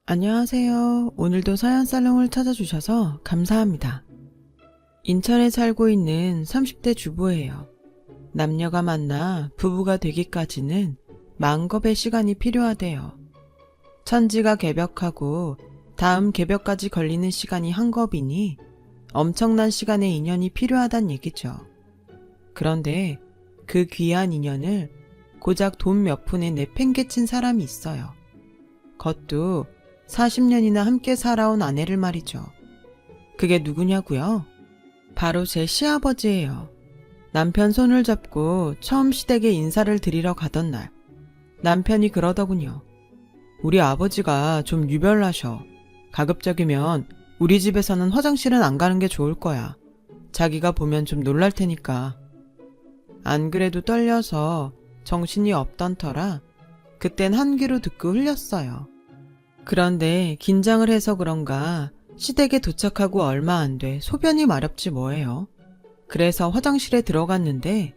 안녕하세요. 오늘도 서연살롱을 찾아주셔서 감사합니다. 인천에 살고 있는 30대 주부예요. 남녀가 만나 부부가 되기까지는 만겁의 시간이 필요하대요. 천지가 개벽하고 다음 개벽까지 걸리는 시간이 한겁이니 엄청난 시간의 인연이 필요하단 얘기죠. 그런데 그 귀한 인연을 고작 돈 몇 푼에 내팽개친 사람이 있어요. 그것도 40년이나 함께 살아온 아내를 말이죠. 그게 누구냐고요? 바로 제 시아버지예요. 남편 손을 잡고 처음 시댁에 인사를 드리러 가던 날, 남편이 그러더군요. 우리 아버지가 좀 유별나셔. 가급적이면 우리 집에서는 화장실은 안 가는 게 좋을 거야. 자기가 보면 좀 놀랄 테니까. 안 그래도 떨려서 정신이 없던 터라 그땐 한 귀로 듣고 흘렸어요. 그런데 긴장을 해서 그런가 시댁에 도착하고 얼마 안 돼 소변이 마렵지 뭐예요. 그래서 화장실에 들어갔는데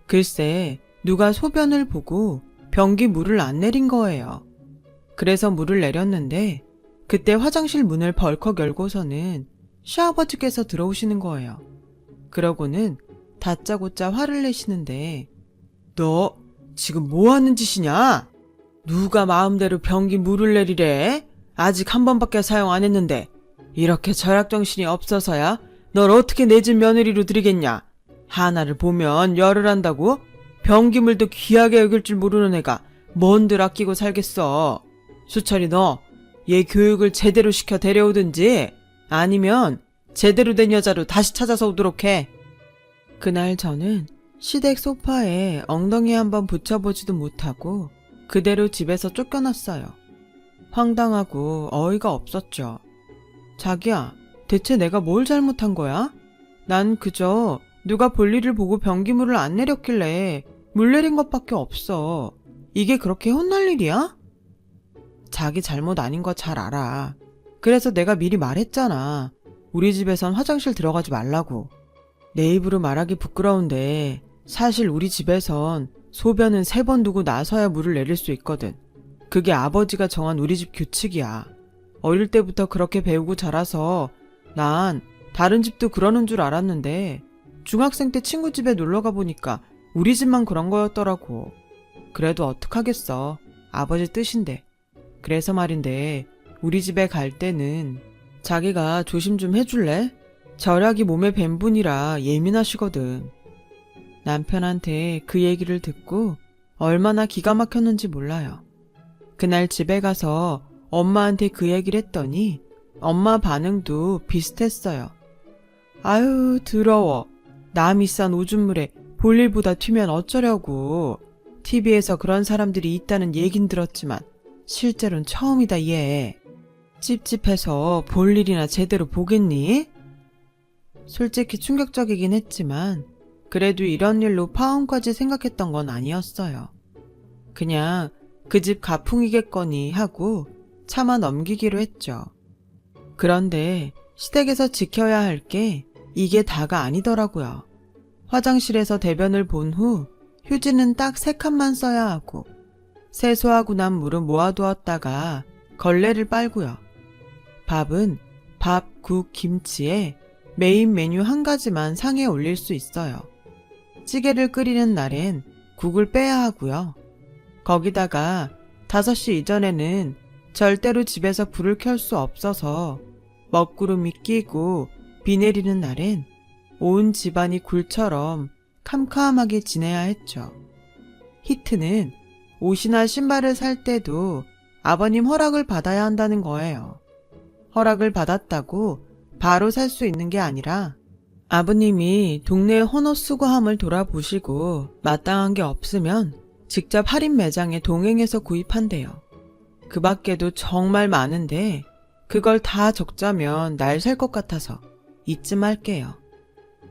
글쎄 누가 소변을 보고 변기 물을 안 내린 거예요. 그래서 물을 내렸는데 그때 화장실 문을 벌컥 열고서는 시아버지께서 들어오시는 거예요. 그러고는 다짜고짜 화를 내시는데 너 지금 뭐 하는 짓이냐? 누가 마음대로 변기 물을 내리래? 아직 한 번밖에 사용 안 했는데 이렇게 절약정신이 없어서야 널 어떻게 내 집 며느리로 들이겠냐? 하나를 보면 열을 한다고? 변기물도 귀하게 여길 줄 모르는 애가 뭔들 아끼고 살겠어. 수철이 너 얘 교육을 제대로 시켜 데려오든지 아니면 제대로 된 여자로 다시 찾아서 오도록 해. 그날 저는 시댁 소파에 엉덩이 한번 붙여보지도 못하고 그대로 집에서 쫓겨났어요. 황당하고 어이가 없었죠. 자기야, 대체 내가 뭘 잘못한 거야? 난 그저 누가 볼일을 보고 변기물을 안 내렸길래 물 내린 것밖에 없어. 이게 그렇게 혼날 일이야? 자기 잘못 아닌 거 잘 알아. 그래서 내가 미리 말했잖아. 우리 집에선 화장실 들어가지 말라고. 내 입으로 말하기 부끄러운데 사실 우리 집에선 소변은 3번 두고 나서야 물을 내릴 수 있거든. 그게 아버지가 정한 우리 집 규칙이야. 어릴 때부터 그렇게 배우고 자라서 난 다른 집도 그러는 줄 알았는데 중학생 때 친구 집에 놀러가 보니까 우리 집만 그런 거였더라고. 그래도 어떡하겠어. 아버지 뜻인데. 그래서 말인데 우리 집에 갈 때는 자기가 조심 좀 해줄래? 절약이 몸에 밴 분이라 예민하시거든. 남편한테 그 얘기를 듣고 얼마나 기가 막혔는지 몰라요. 그날 집에 가서 엄마한테 그 얘기를 했더니 엄마 반응도 비슷했어요. 아유 더러워. 남이 싼 오줌물에 볼일보다 튀면 어쩌려고. TV에서 그런 사람들이 있다는 얘긴 들었지만 실제로는 처음이다 얘. 찝찝해서 볼일이나 제대로 보겠니? 솔직히 충격적이긴 했지만 그래도 이런 일로 파혼까지 생각했던 건 아니었어요. 그냥 그 집 가풍이겠거니 하고 참아 넘기기로 했죠. 그런데 시댁에서 지켜야 할 게 이게 다가 아니더라고요. 화장실에서 대변을 본 후 휴지는 딱 3칸만 써야 하고 세수하고 난 물은 모아두었다가 걸레를 빨고요. 밥은 밥, 국, 김치에 메인 메뉴 한 가지만 상에 올릴 수 있어요. 찌개를 끓이는 날엔 국을 빼야 하고요. 거기다가 5시 이전에는 절대로 집에서 불을 켤 수 없어서 먹구름이 끼고 비 내리는 날엔 온 집안이 굴처럼 캄캄하게 지내야 했죠. 히트는 옷이나 신발을 살 때도 아버님 허락을 받아야 한다는 거예요. 허락을 받았다고 바로 살 수 있는 게 아니라 아버님이 동네 헌옷수거함을 돌아보시고 마땅한 게 없으면 직접 할인 매장에 동행해서 구입한대요. 그 밖에도 정말 많은데 그걸 다 적자면 날 셀 것 같아서 이쯤 할게요.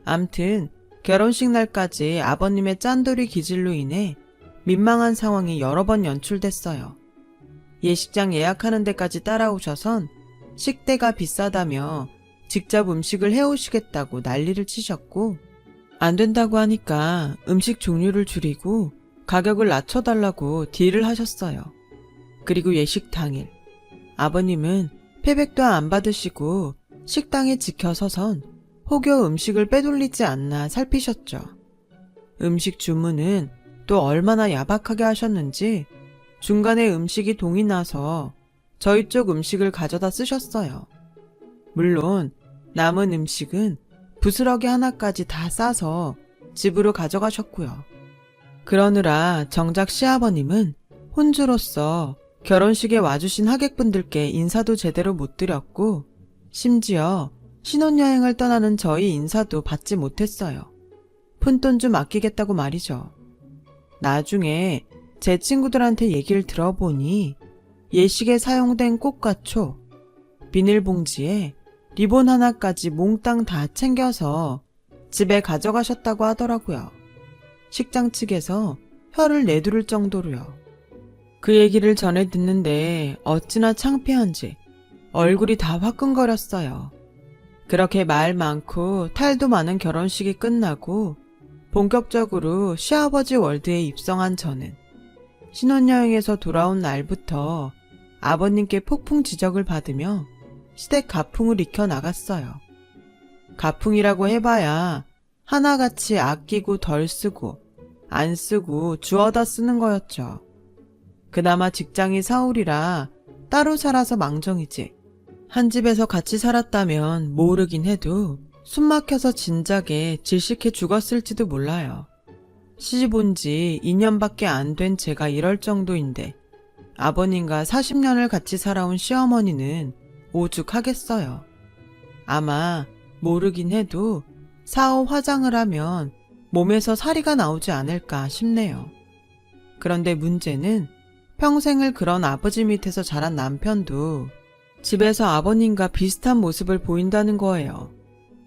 암튼 결혼식 날까지 아버님의 짠돌이 기질로 인해 민망한 상황이 여러 번 연출됐어요. 예식장 예약하는 데까지 따라오셔선 식대가 비싸다며 직접 음식을 해오시겠다고 난리를 치셨고 안 된다고 하니까 음식 종류를 줄이고 가격을 낮춰달라고 딜을 하셨어요. 그리고 예식 당일 아버님은 패백도 안 받으시고 식당에 지켜 서선 혹여 음식을 빼돌리지 않나 살피셨죠. 음식 주문은 또 얼마나 야박하게 하셨는지 중간에 음식이 동이 나서 저희 쪽 음식을 가져다 쓰셨어요. 물론 남은 음식은 부스러기 하나까지 다 싸서 집으로 가져가셨고요. 그러느라 정작 시아버님은 혼주로서 결혼식에 와주신 하객분들께 인사도 제대로 못 드렸고 심지어 신혼여행을 떠나는 저희 인사도 받지 못했어요. 푼돈 좀 아끼겠다고 말이죠. 나중에 제 친구들한테 얘기를 들어보니 예식에 사용된 꽃과 초, 비닐봉지에 리본 하나까지 몽땅 다 챙겨서 집에 가져가셨다고 하더라고요. 식장 측에서 혀를 내두를 정도로요. 그 얘기를 전해 듣는데 어찌나 창피한지 얼굴이 다 화끈거렸어요. 그렇게 말 많고 탈도 많은 결혼식이 끝나고 본격적으로 시아버지 월드에 입성한 저는 신혼여행에서 돌아온 날부터 아버님께 폭풍 지적을 받으며 시댁 가풍을 익혀 나갔어요. 가풍이라고 해봐야 하나같이 아끼고 덜 쓰고 안 쓰고 주워다 쓰는 거였죠. 그나마 직장이 서울이라 따로 살아서 망정이지. 한 집에서 같이 살았다면 모르긴 해도 숨 막혀서 진작에 질식해 죽었을지도 몰라요. 시집 온 지 2년밖에 안 된 제가 이럴 정도인데 아버님과 40년을 같이 살아온 시어머니는 오죽하겠어요. 아마 모르긴 해도 4호 화장을 하면 몸에서 사리가 나오지 않을까 싶네요. 그런데 문제는 평생을 그런 아버지 밑에서 자란 남편도 집에서 아버님과 비슷한 모습을 보인다는 거예요.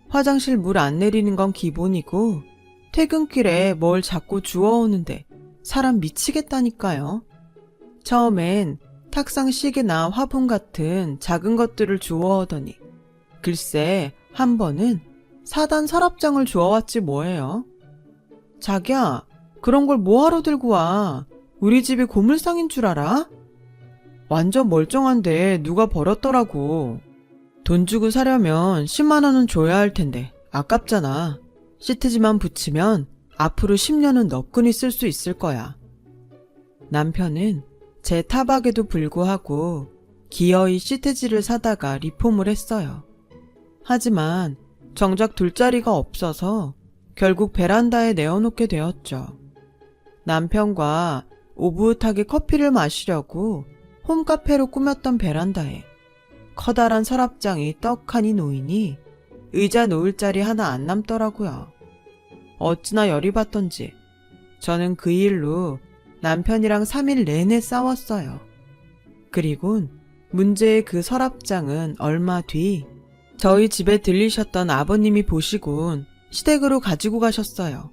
화장실 물 안 내리는 건 기본이고 퇴근길에 뭘 자꾸 주워오는데 사람 미치겠다니까요. 처음엔 탁상 시계나 화분 같은 작은 것들을 주워오더니 글쎄 한 번은 사단 서랍장을 주워왔지 뭐예요. 자기야, 그런 걸 뭐하러 들고 와? 우리 집이 고물상인 줄 알아? 완전 멀쩡한데 누가 버렸더라고. 돈 주고 사려면 10만 원은 줘야 할 텐데 아깝잖아. 시트지만 붙이면 앞으로 10년은 너끈히 쓸 수 있을 거야. 남편은 제 타박에도 불구하고 기어이 시트지를 사다가 리폼을 했어요. 하지만 정작 둘 자리가 없어서 결국 베란다에 내어놓게 되었죠. 남편과 오붓하게 커피를 마시려고 홈카페로 꾸몄던 베란다에 커다란 서랍장이 떡하니 놓이니 의자 놓을 자리 하나 안 남더라고요. 어찌나 열이 받던지 저는 그 일로 남편이랑 3일 내내 싸웠어요. 그리곤 문제의 그 서랍장은 얼마 뒤 저희 집에 들리셨던 아버님이 보시곤 시댁으로 가지고 가셨어요.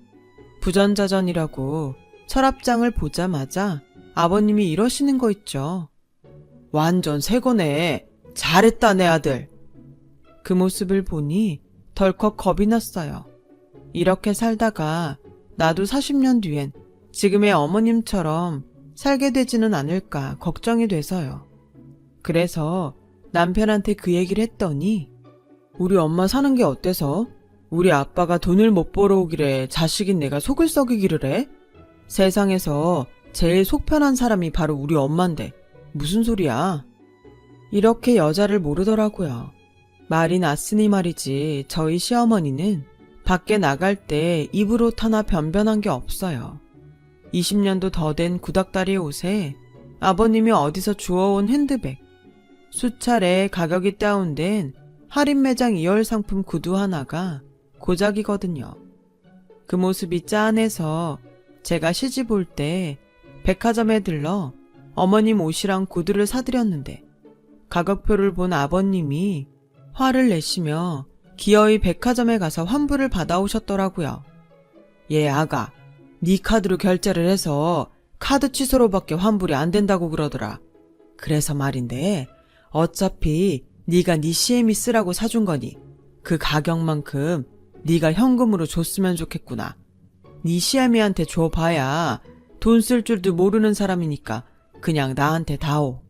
부전자전이라고 서랍장을 보자마자 아버님이 이러시는 거 있죠. 완전 새 거네. 잘했다 내 아들. 그 모습을 보니 덜컥 겁이 났어요. 이렇게 살다가 나도 40년 뒤엔 지금의 어머님처럼 살게 되지는 않을까 걱정이 돼서요. 그래서 남편한테 그 얘기를 했더니 우리 엄마 사는 게 어때서? 우리 아빠가 돈을 못 벌어오기래 자식인 내가 속을 썩이기를 해? 세상에서 제일 속 편한 사람이 바로 우리 엄만데 무슨 소리야? 이렇게 여자를 모르더라고요. 말이 났으니 말이지 저희 시어머니는 밖에 나갈 때 입으로 하나 변변한 게 없어요. 20년도 더 된 구닥다리 옷에 아버님이 어디서 주워온 핸드백, 수차례 가격이 다운된 할인 매장 2월 상품 구두 하나가 고작이거든요. 그 모습이 짠해서 제가 시집 올 때 백화점에 들러 어머님 옷이랑 구두를 사드렸는데 가격표를 본 아버님이 화를 내시며 기어이 백화점에 가서 환불을 받아오셨더라고요. 얘 아가, 네 카드로 결제를 해서 카드 취소로밖에 환불이 안 된다고 그러더라. 그래서 말인데 어차피 네가 네 CM이 쓰라고 사준 거니 그 가격만큼 네가 현금으로 줬으면 좋겠구나. 네 CM이한테 줘봐야 돈 쓸 줄도 모르는 사람이니까 그냥 나한테 다오.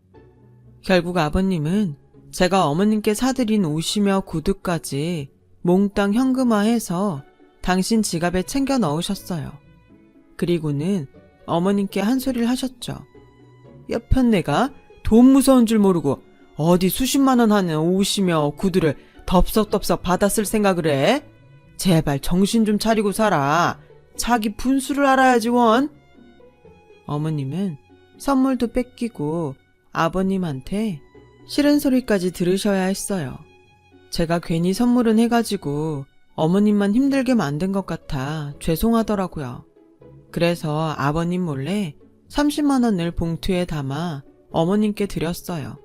결국 아버님은 제가 어머님께 사드린 옷이며 구두까지 몽땅 현금화해서 당신 지갑에 챙겨 넣으셨어요. 그리고는 어머님께 한 소리를 하셨죠. 여편네가 돈 무서운 줄 모르고 어디 수십만 원 하는 옷이며 구두를 덥석덥석 받았을 생각을 해? 제발 정신 좀 차리고 살아. 자기 분수를 알아야지 원. 어머님은 선물도 뺏기고 아버님한테 싫은 소리까지 들으셔야 했어요. 제가 괜히 선물은 해가지고 어머님만 힘들게 만든 것 같아 죄송하더라고요. 그래서 아버님 몰래 30만 원을 봉투에 담아 어머님께 드렸어요.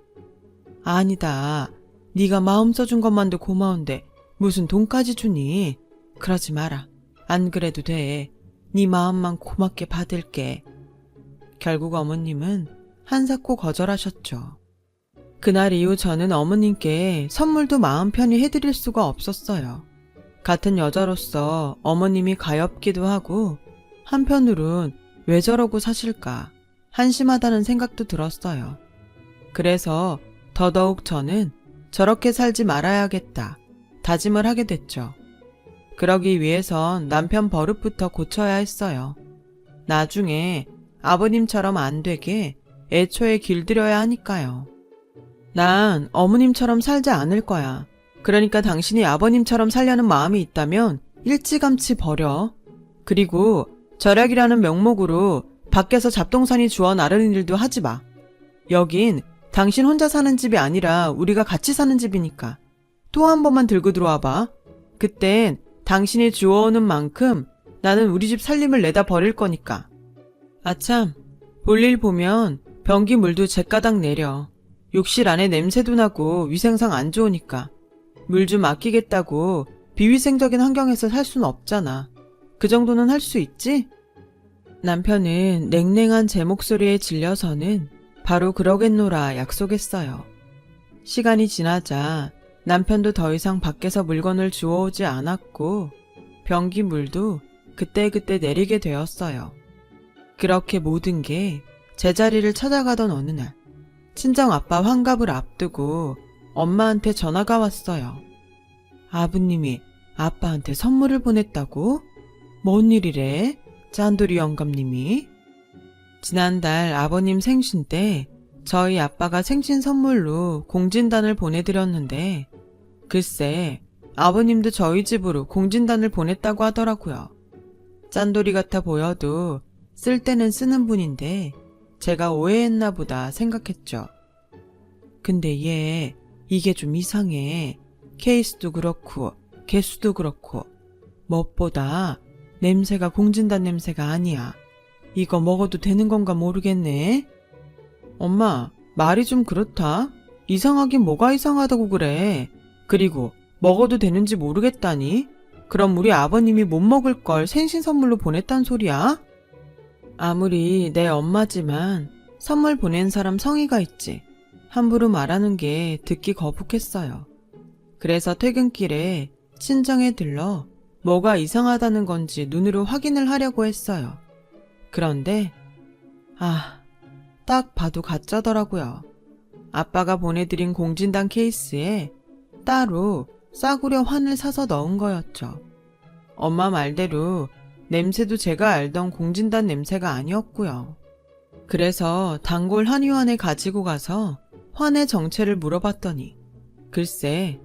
아니다. 네가 마음 써준 것만도 고마운데 무슨 돈까지 주니? 그러지 마라. 안 그래도 돼. 네 마음만 고맙게 받을게. 결국 어머님은 한사코 거절하셨죠. 그날 이후 저는 어머님께 선물도 마음 편히 해드릴 수가 없었어요. 같은 여자로서 어머님이 가엾기도 하고 한편으론 왜 저러고 사실까 한심하다는 생각도 들었어요. 그래서 더더욱 저는 저렇게 살지 말아야겠다 다짐을 하게 됐죠. 그러기 위해선 남편 버릇부터 고쳐야 했어요. 나중에 아버님처럼 안 되게 애초에 길들여야 하니까요. 난 어머님처럼 살지 않을 거야. 그러니까 당신이 아버님처럼 살려는 마음이 있다면 일찌감치 버려. 그리고 절약이라는 명목으로 밖에서 잡동사니 주워 나르는 일도 하지 마. 여긴 당신 혼자 사는 집이 아니라 우리가 같이 사는 집이니까. 또 한 번만 들고 들어와 봐. 그땐 당신이 주워오는 만큼 나는 우리 집 살림을 내다 버릴 거니까. 아참, 볼일 보면 변기 물도 제 가닥 내려. 욕실 안에 냄새도 나고 위생상 안 좋으니까. 물 좀 아끼겠다고 비위생적인 환경에서 살 수는 없잖아. 그 정도는 할 수 있지? 남편은 냉랭한 제 목소리에 질려서는 바로 그러겠노라 약속했어요. 시간이 지나자 남편도 더 이상 밖에서 물건을 주워오지 않았고 변기 물도 그때그때 내리게 되었어요. 그렇게 모든 게 제자리를 찾아가던 어느 날 친정 아빠 환갑을 앞두고 엄마한테 전화가 왔어요. 아버님이 아빠한테 선물을 보냈다고? 뭔 일이래? 짠돌이 영감님이? 지난달 아버님 생신 때 저희 아빠가 생신 선물로 공진단을 보내드렸는데 글쎄 아버님도 저희 집으로 공진단을 보냈다고 하더라고요. 짠돌이 같아 보여도 쓸 때는 쓰는 분인데 제가 오해했나 보다 생각했죠. 근데 얘 이게 좀 이상해. 케이스도 그렇고 개수도 그렇고 무엇보다 냄새가 공진단 냄새가 아니야. 이거 먹어도 되는 건가 모르겠네. 엄마, 말이 좀 그렇다. 이상하긴 뭐가 이상하다고 그래. 그리고 먹어도 되는지 모르겠다니? 그럼 우리 아버님이 못 먹을 걸 생신 선물로 보냈단 소리야? 아무리 내 엄마지만 선물 보낸 사람 성의가 있지. 함부로 말하는 게 듣기 거북했어요. 그래서 퇴근길에 친정에 들러 뭐가 이상하다는 건지 눈으로 확인을 하려고 했어요. 그런데 딱 봐도 가짜더라고요. 아빠가 보내드린 공진단 케이스에 따로 싸구려 환을 사서 넣은 거였죠. 엄마 말대로 냄새도 제가 알던 공진단 냄새가 아니었고요. 그래서 단골 한의원에 가지고 가서 환의 정체를 물어봤더니 글쎄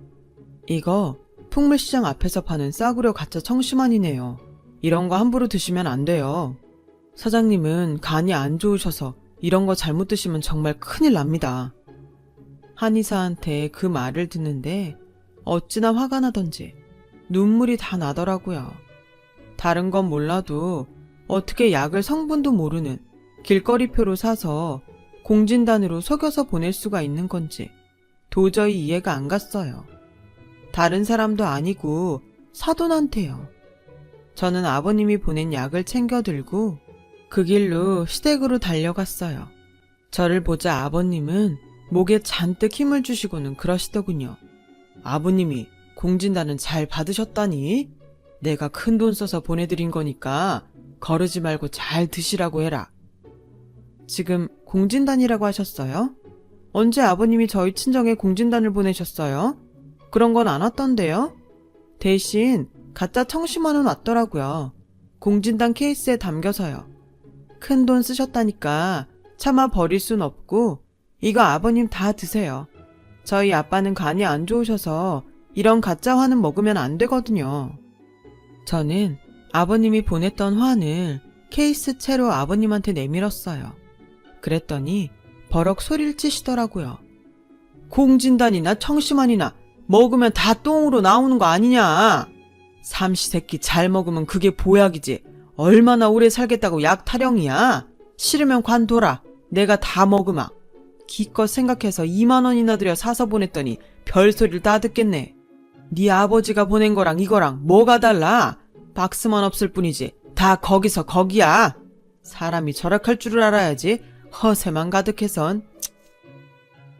이거 풍물시장 앞에서 파는 싸구려 가짜 청심환이네요. 이런 거 함부로 드시면 안 돼요. 사장님은 간이 안 좋으셔서 이런 거 잘못 드시면 정말 큰일 납니다. 한의사한테 그 말을 듣는데 어찌나 화가 나던지 눈물이 다 나더라고요. 다른 건 몰라도 어떻게 약을 성분도 모르는 길거리표로 사서 공진단으로 속여서 보낼 수가 있는 건지 도저히 이해가 안 갔어요. 다른 사람도 아니고 사돈한테요. 저는 아버님이 보낸 약을 챙겨 들고 그 길로 시댁으로 달려갔어요. 저를 보자 아버님은 목에 잔뜩 힘을 주시고는 그러시더군요. 아버님이 공진단은 잘 받으셨다니? 내가 큰 돈 써서 보내드린 거니까 거르지 말고 잘 드시라고 해라. 지금 공진단이라고 하셨어요? 언제 아버님이 저희 친정에 공진단을 보내셨어요? 그런 건 안 왔던데요? 대신 가짜 청심환은 왔더라고요. 공진단 케이스에 담겨서요. 큰 돈 쓰셨다니까 차마 버릴 순 없고 이거 아버님 다 드세요. 저희 아빠는 간이 안 좋으셔서 이런 가짜 화는 먹으면 안 되거든요. 저는 아버님이 보냈던 화를 케이스 채로 아버님한테 내밀었어요. 그랬더니 버럭 소리를 치시더라고요. 공진단이나 청심환이나 먹으면 다 똥으로 나오는 거 아니냐. 삼시세끼 잘 먹으면 그게 보약이지. 얼마나 오래 살겠다고 약 타령이야. 싫으면 관둬라. 내가 다 먹으마. 기껏 생각해서 2만 원이나 들여 사서 보냈더니 별소리를 다 듣겠네. 네 아버지가 보낸 거랑 이거랑 뭐가 달라? 박스만 없을 뿐이지. 다 거기서 거기야. 사람이 절약할 줄을 알아야지. 허세만 가득해선.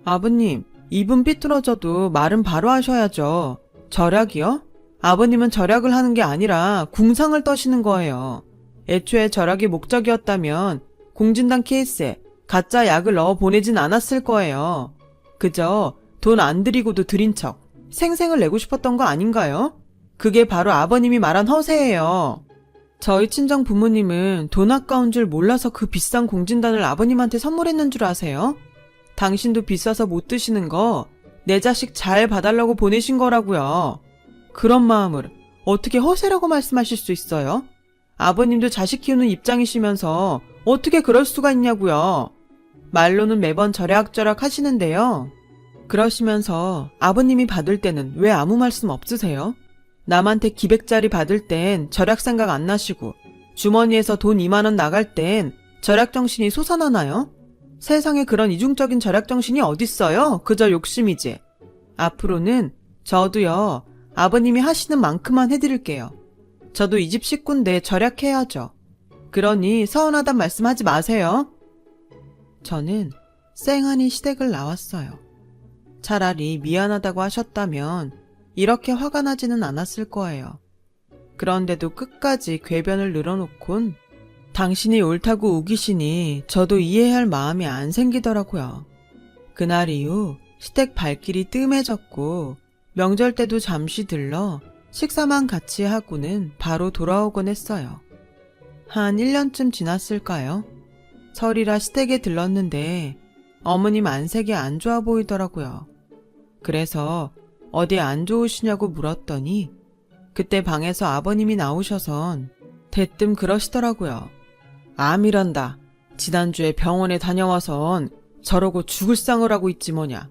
아버님, 입은 삐뚤어져도 말은 바로 하셔야죠. 절약이요? 아버님은 절약을 하는 게 아니라 궁상을 떠시는 거예요. 애초에 절약이 목적이었다면 공진단 케이스에 가짜 약을 넣어 보내진 않았을 거예요. 그저 돈 안 들이고도 들인 척 생생을 내고 싶었던 거 아닌가요? 그게 바로 아버님이 말한 허세예요. 저희 친정 부모님은 돈 아까운 줄 몰라서 그 비싼 공진단을 아버님한테 선물했는 줄 아세요? 당신도 비싸서 못 드시는 거 내 자식 잘 봐달라고 보내신 거라고요. 그런 마음을 어떻게 허세라고 말씀하실 수 있어요? 아버님도 자식 키우는 입장이시면서 어떻게 그럴 수가 있냐고요. 말로는 매번 절약절약 하시는데요. 그러시면서 아버님이 받을 때는 왜 아무 말씀 없으세요? 남한테 기백짜리 받을 땐 절약 생각 안 나시고 주머니에서 돈 2만 원 나갈 땐 절약 정신이 솟아나나요? 세상에 그런 이중적인 절약 정신이 어딨어요? 그저 욕심이지. 앞으로는 저도요, 아버님이 하시는 만큼만 해드릴게요. 저도 이 집 식구인데 절약해야죠. 그러니 서운하단 말씀하지 마세요. 저는 쌩하니 시댁을 나왔어요. 차라리 미안하다고 하셨다면 이렇게 화가 나지는 않았을 거예요. 그런데도 끝까지 궤변을 늘어놓곤 당신이 옳다고 우기시니 저도 이해할 마음이 안 생기더라고요. 그날 이후 시댁 발길이 뜸해졌고 명절 때도 잠시 들러 식사만 같이 하고는 바로 돌아오곤 했어요. 한 1년쯤 지났을까요? 설이라 시댁에 들렀는데 어머님 안색이 안 좋아 보이더라고요. 그래서 어디 안 좋으시냐고 물었더니 그때 방에서 아버님이 나오셔선 대뜸 그러시더라고요. 암이란다. 지난주에 병원에 다녀와선 저러고 죽을 상을 하고 있지 뭐냐.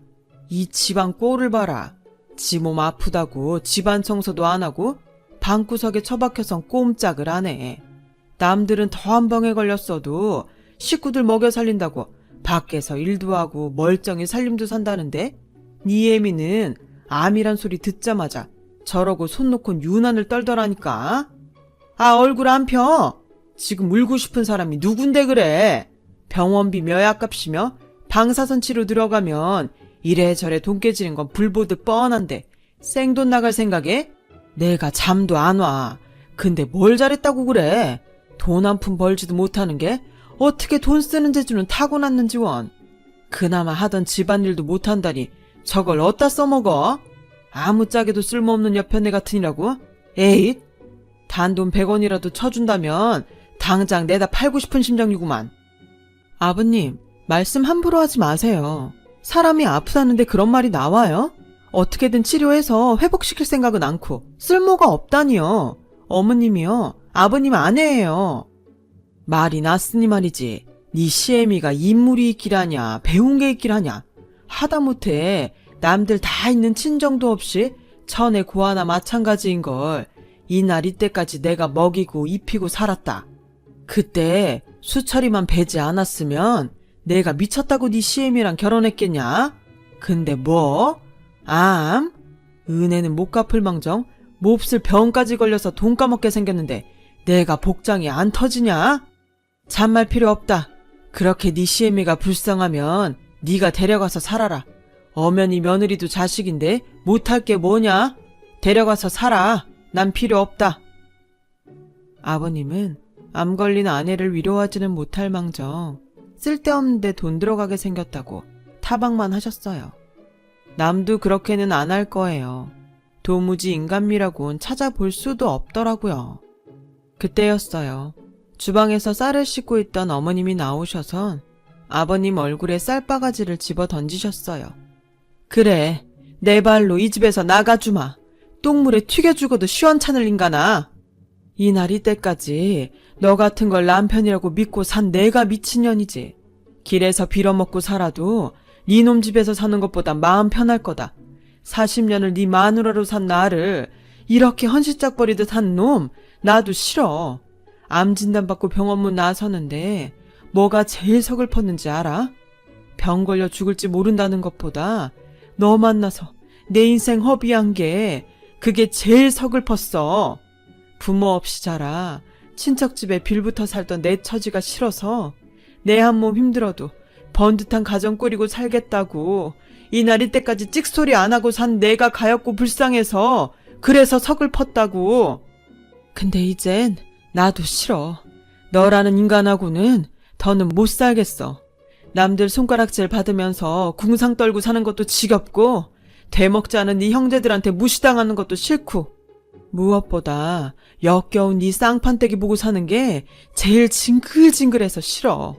이 집안 꼴을 봐라. 지 몸 아프다고 집안 청소도 안 하고 방구석에 처박혀선 꼼짝을 안 해. 남들은 더한 병에 걸렸어도 식구들 먹여 살린다고 밖에서 일도 하고 멀쩡히 살림도 산다는데 니 애미는 암이란 소리 듣자마자 저러고 손 놓곤 유난을 떨더라니까. 아, 얼굴 안 펴. 지금 울고 싶은 사람이 누군데 그래. 병원비 몇 약값이며 방사선 치료 들어가면 이래저래 돈 깨지는 건 불보듯 뻔한데 생돈 나갈 생각에? 내가 잠도 안 와. 근데 뭘 잘했다고 그래. 돈 한 푼 벌지도 못하는 게 어떻게 돈 쓰는 재주는 타고났는지 원. 그나마 하던 집안일도 못한다니 저걸 어디다 써먹어? 아무짝에도 쓸모없는 여편네 같으니라고? 에잇! 단돈 100원이라도 쳐준다면 당장 내다 팔고 싶은 심정이구만. 아버님, 말씀 함부로 하지 마세요. 사람이 아프다는데 그런 말이 나와요? 어떻게든 치료해서 회복시킬 생각은 않고 쓸모가 없다니요. 어머님이요, 아버님 아내예요. 말이 났으니 말이지. 네 시애미가 인물이 있기라냐 배운 게 있기라냐. 하다못해 남들 다 있는 친정도 없이 천에 고하나 마찬가지인걸 이날 이때까지 내가 먹이고 입히고 살았다. 그때 수철이만 배지 않았으면 내가 미쳤다고 네 시애미랑 결혼했겠냐? 근데 뭐? 암? 은혜는 못 갚을 망정 몹쓸 병까지 걸려서 돈 까먹게 생겼는데 내가 복장이 안 터지냐? 잔말 필요 없다. 그렇게 네 시애미가 불쌍하면 네가 데려가서 살아라. 어머니 며느리도 자식인데 못할 게 뭐냐? 데려가서 살아. 난 필요 없다. 아버님은 암 걸린 아내를 위로하지는 못할 망정 쓸데없는데 돈 들어가게 생겼다고 타박만 하셨어요. 남도 그렇게는 안 할 거예요. 도무지 인간미라곤 찾아볼 수도 없더라고요. 그때였어요. 주방에서 쌀을 씻고 있던 어머님이 나오셔선 아버님 얼굴에 쌀바가지를 집어 던지셨어요. 그래, 내 발로 이 집에서 나가주마. 똥물에 튀겨 죽어도 시원찮을 인간아. 이날 이때까지 너 같은 걸 남편이라고 믿고 산 내가 미친년이지. 길에서 빌어먹고 살아도 니놈 집에서 사는 것보다 마음 편할 거다. 40년을 네 마누라로 산 나를 이렇게 헌시짝거리듯 한 놈 나도 싫어. 암 진단받고 병원문 나서는데 뭐가 제일 서글펐는지 알아? 병 걸려 죽을지 모른다는 것보다 너 만나서 내 인생 허비한 게 그게 제일 서글펐어. 부모 없이 자라 친척집에 빌붙어 살던 내 처지가 싫어서 내 한 몸 힘들어도 번듯한 가정 꾸리고 살겠다고 이날 이때까지 찍소리 안 하고 산 내가 가엾고 불쌍해서 그래서 서글펐다고. 근데 이젠 나도 싫어. 너라는 인간하고는 더는 못 살겠어. 남들 손가락질 받으면서 궁상 떨고 사는 것도 지겹고 되먹지 않은 네 형제들한테 무시당하는 것도 싫고 무엇보다 역겨운 네 쌍판떼기 보고 사는 게 제일 징글징글해서 싫어.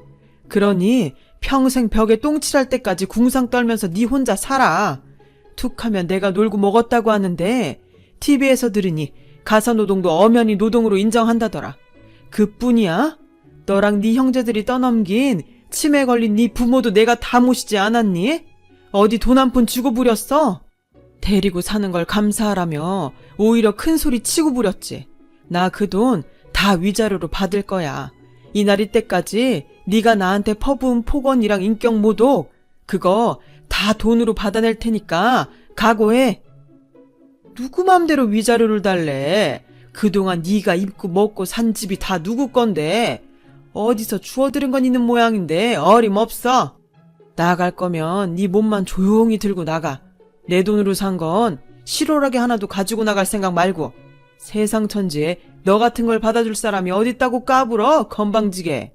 그러니 평생 벽에 똥칠할 때까지 궁상 떨면서 네 혼자 살아. 툭하면 내가 놀고 먹었다고 하는데 TV에서 들으니 가사노동도 엄연히 노동으로 인정한다더라. 그뿐이야? 너랑 네 형제들이 떠넘긴 치매 걸린 네 부모도 내가 다 모시지 않았니? 어디 돈 한 푼 주고 부렸어? 데리고 사는 걸 감사하라며 오히려 큰 소리 치고 부렸지. 나 그 돈 다 위자료로 받을 거야. 이날 이때까지 네가 나한테 퍼부은 폭언이랑 인격 모독 그거 다 돈으로 받아낼 테니까 각오해. 누구 맘대로 위자료를 달래. 그동안 네가 입고 먹고 산 집이 다 누구 건데. 어디서 주워들은 건 있는 모양인데 어림없어. 나갈 거면 네 몸만 조용히 들고 나가. 내 돈으로 산 건 실오라게 하나도 가지고 나갈 생각 말고. 세상 천지에 너 같은 걸 받아줄 사람이 어딨다고 까불어 건방지게.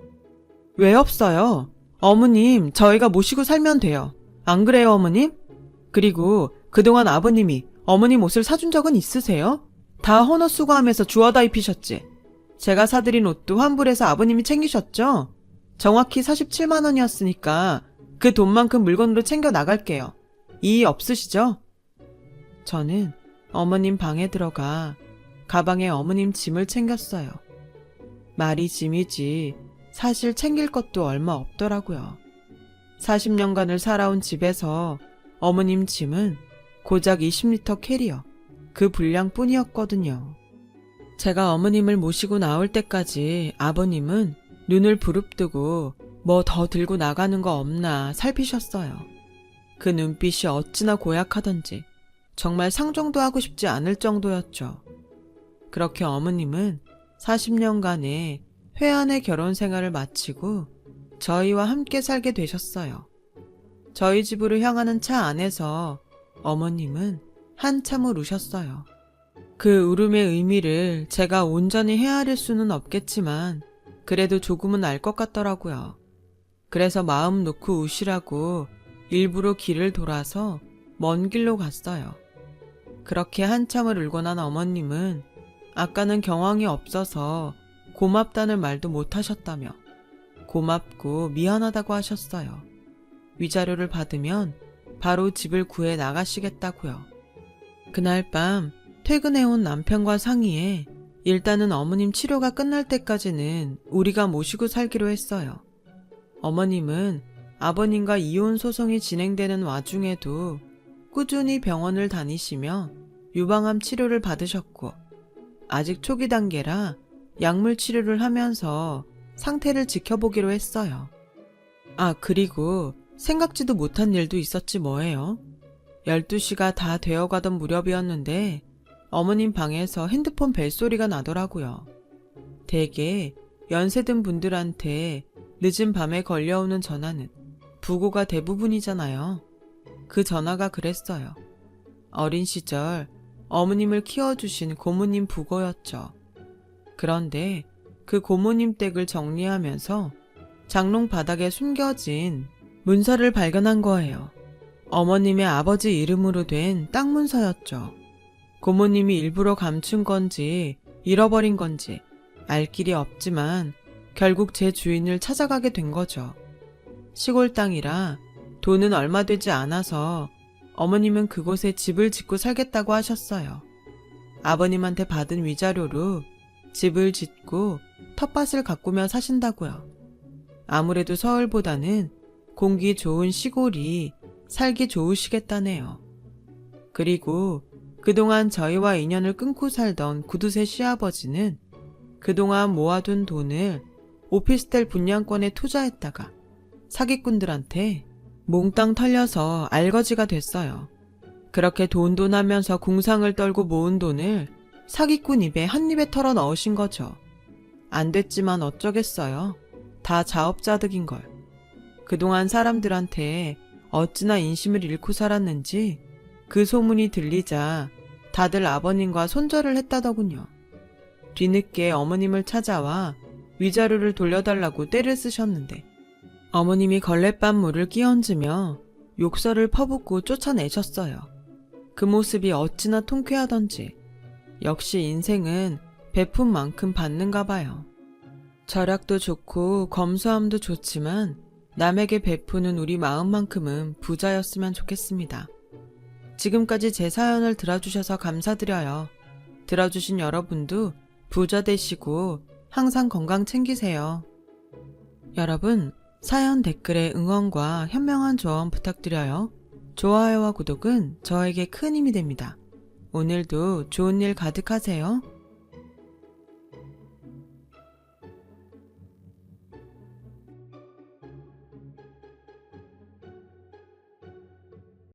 왜 없어요? 어머님 저희가 모시고 살면 돼요. 안 그래요 어머님? 그리고 그동안 아버님이 어머님 옷을 사준 적은 있으세요? 다 헌어 수거하면서 주워다 입히셨지. 제가 사드린 옷도 환불해서 아버님이 챙기셨죠? 정확히 47만 원이었으니까 그 돈만큼 물건으로 챙겨 나갈게요. 이의 없으시죠? 저는 어머님 방에 들어가 가방에 어머님 짐을 챙겼어요. 말이 짐이지 사실 챙길 것도 얼마 없더라고요. 40년간을 살아온 집에서 어머님 짐은 고작 20리터 캐리어 그 분량뿐이었거든요. 제가 어머님을 모시고 나올 때까지 아버님은 눈을 부릅뜨고 뭐 더 들고 나가는 거 없나 살피셨어요. 그 눈빛이 어찌나 고약하던지 정말 상종도 하고 싶지 않을 정도였죠. 그렇게 어머님은 40년간의 회한의 결혼 생활을 마치고 저희와 함께 살게 되셨어요. 저희 집으로 향하는 차 안에서 어머님은 한참을 우셨어요. 그 울음의 의미를 제가 온전히 헤아릴 수는 없겠지만 그래도 조금은 알 것 같더라고요. 그래서 마음 놓고 우시라고 일부러 길을 돌아서 먼 길로 갔어요. 그렇게 한참을 울고 난 어머님은 아까는 경황이 없어서 고맙다는 말도 못하셨다며 고맙고 미안하다고 하셨어요. 위자료를 받으면 바로 집을 구해 나가시겠다고요. 그날 밤 퇴근해온 남편과 상의해 일단은 어머님 치료가 끝날 때까지는 우리가 모시고 살기로 했어요. 어머님은 아버님과 이혼 소송이 진행되는 와중에도 꾸준히 병원을 다니시며 유방암 치료를 받으셨고 아직 초기 단계라 약물 치료를 하면서 상태를 지켜보기로 했어요. 아, 그리고 생각지도 못한 일도 있었지 뭐예요. 12시가 다 되어가던 무렵이었는데 어머님 방에서 핸드폰 벨소리가 나더라고요. 대개 연세든 분들한테 늦은 밤에 걸려오는 전화는 부고가 대부분이잖아요. 그 전화가 그랬어요. 어린 시절 어머님을 키워주신 고모님 부고였죠. 그런데 그 고모님 댁을 정리하면서 장롱 바닥에 숨겨진 문서를 발견한 거예요. 어머님의 아버지 이름으로 된 땅 문서였죠. 고모님이 일부러 감춘 건지 잃어버린 건지 알 길이 없지만 결국 제 주인을 찾아가게 된 거죠. 시골 땅이라 돈은 얼마 되지 않아서 어머님은 그곳에 집을 짓고 살겠다고 하셨어요. 아버님한테 받은 위자료로 집을 짓고 텃밭을 가꾸며 사신다고요. 아무래도 서울보다는 공기 좋은 시골이 살기 좋으시겠다네요. 그리고 그동안 저희와 인연을 끊고 살던 구두쇠 시아버지는 그동안 모아둔 돈을 오피스텔 분양권에 투자했다가 사기꾼들한테 몽땅 털려서 알거지가 됐어요. 그렇게 돈돈하면서 궁상을 떨고 모은 돈을 사기꾼 입에 한 입에 털어 넣으신 거죠. 안 됐지만 어쩌겠어요. 다 자업자득인걸. 그동안 사람들한테 어찌나 인심을 잃고 살았는지 그 소문이 들리자 다들 아버님과 손절을 했다더군요. 뒤늦게 어머님을 찾아와 위자료를 돌려달라고 떼를 쓰셨는데 어머님이 걸레밥물을 끼얹으며 욕설을 퍼붓고 쫓아내셨어요. 그 모습이 어찌나 통쾌하던지 역시 인생은 베푼 만큼 받는가 봐요. 절약도 좋고 검소함도 좋지만 남에게 베푸는 우리 마음만큼은 부자였으면 좋겠습니다. 지금까지 제 사연을 들어주셔서 감사드려요. 들어주신 여러분도 부자 되시고 항상 건강 챙기세요. 여러분, 사연 댓글에 응원과 현명한 조언 부탁드려요. 좋아요와 구독은 저에게 큰 힘이 됩니다. 오늘도 좋은 일 가득하세요.